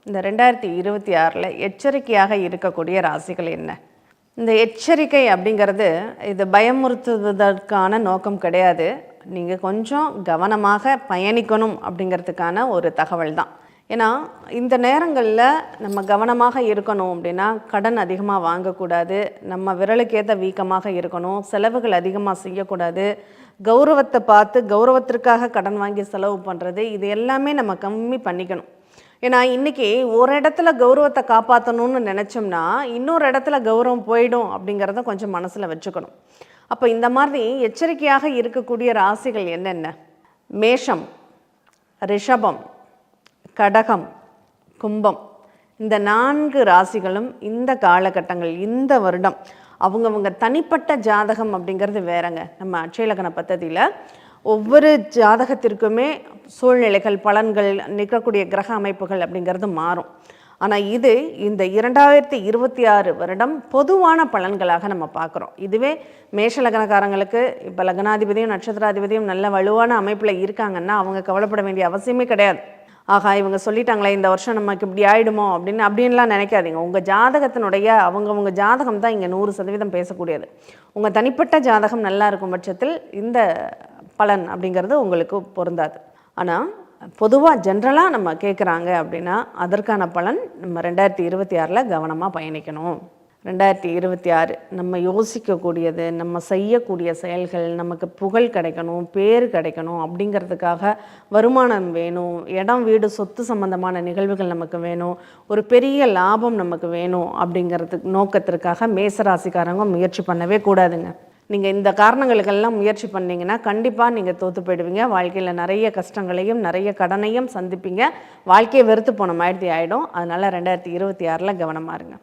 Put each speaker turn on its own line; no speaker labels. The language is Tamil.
இந்த 2026 எச்சரிக்கையாக இருக்கக்கூடிய ராசிகள் என்ன? இந்த எச்சரிக்கை அப்படிங்கிறது இது பயமுறுத்துவதற்கான நோக்கம் கிடையாது. நீங்கள் கொஞ்சம் கவனமாக பயணிக்கணும் அப்படிங்கிறதுக்கான ஒரு தகவல் தான். ஏன்னா இந்த நேரங்களில் நம்ம கவனமாக இருக்கணும் அப்படின்னா கடன் அதிகமாக வாங்கக்கூடாது, நம்ம விரலுக்கேற்ற வீக்கமாக இருக்கணும், செலவுகள் அதிகமாக செய்யக்கூடாது, கௌரவத்தை பார்த்து கௌரவத்திற்காக கடன் வாங்கி செலவு பண்ணுறது, இது எல்லாமே நம்ம கம்மி பண்ணிக்கணும். ஏன்னா இன்றைக்கி ஒரு இடத்துல கௌரவத்தை காப்பாற்றணும்னு நினச்சோம்னா இன்னொரு இடத்துல கௌரவம் போயிடும் அப்படிங்கிறத கொஞ்சம் மனசில் வச்சுக்கணும். அப்போ இந்த மாதிரி எச்சரிக்கையாக இருக்கக்கூடிய ராசிகள் என்னென்ன? மேஷம், ரிஷபம், கடகம், கும்பம். இந்த 4 ராசிகளும் இந்த காலகட்டங்கள், இந்த வருடம் அவங்கவுங்க தனிப்பட்ட ஜாதகம் அப்படிங்கிறது வேறங்க. நம்ம அட்சயலக்கண பദ്ധதியில் ஒவ்வொரு ஜாதகத்திற்குமே சூழ்நிலைகள், பலன்கள், நிற்கக்கூடிய கிரக அமைப்புகள் அப்படிங்கிறது மாறும். ஆனால் இது இந்த 2026 வருடம் பொதுவான பலன்களாக நம்ம பார்க்குறோம். இதுவே மேஷ லக்னக்காரங்களுக்கு இப்போ லக்னாதிபதியும் நட்சத்திராதிபதியும் நல்ல வலுவான அமைப்பில் இருக்காங்கன்னா அவங்க கவலைப்பட வேண்டிய அவசியமே கிடையாது. ஆகா இவங்க சொல்லிட்டாங்களே இந்த வருஷம் நமக்கு இப்படி ஆகிடுமோ அப்படின்லாம் நினைக்காதீங்க. உங்கள் ஜாதகத்தினுடைய அவங்கவுங்க ஜாதகம் தான் இங்கே 100% பேசக்கூடியது. உங்கள் தனிப்பட்ட ஜாதகம் நல்லா இருக்கும் பட்சத்தில் இந்த பலன் அப்படிங்கிறது உங்களுக்கு பொருந்தாது. ஆனால் பொதுவாக ஜென்ரலாக நம்ம கேட்குறாங்க அப்படின்னா அதற்கான பலன் நம்ம 2026 கவனமாக பயணிக்கணும். 2026 நம்ம யோசிக்கக்கூடியது, நம்ம செய்யக்கூடிய செயல்கள், நமக்கு புகழ் கிடைக்கணும், பேர் கிடைக்கணும், அப்படிங்கிறதுக்காக வருமானம் வேணும், இடம் வீடு சொத்து சம்பந்தமான நிகழ்வுகள் நமக்கு வேணும், ஒரு பெரிய லாபம் நமக்கு வேணும் அப்படிங்கிறதுக்கு நோக்கத்திற்காக மேசராசிக்காரங்க முயற்சி பண்ணவே கூடாதுங்க. நீங்கள் இந்த காரணங்களுக்கெல்லாம் முயற்சி பண்ணிங்கன்னா கண்டிப்பாக நீங்கள் தோற்று போயிடுவீங்க. வாழ்க்கையில் நிறைய கஷ்டங்களையும் நிறைய கடனையும் சந்திப்பீங்க. வாழ்க்கையை வெறுத்து போன மாதிரி ஆகிடும். அதனால் 2026 கவனமாக இருங்க.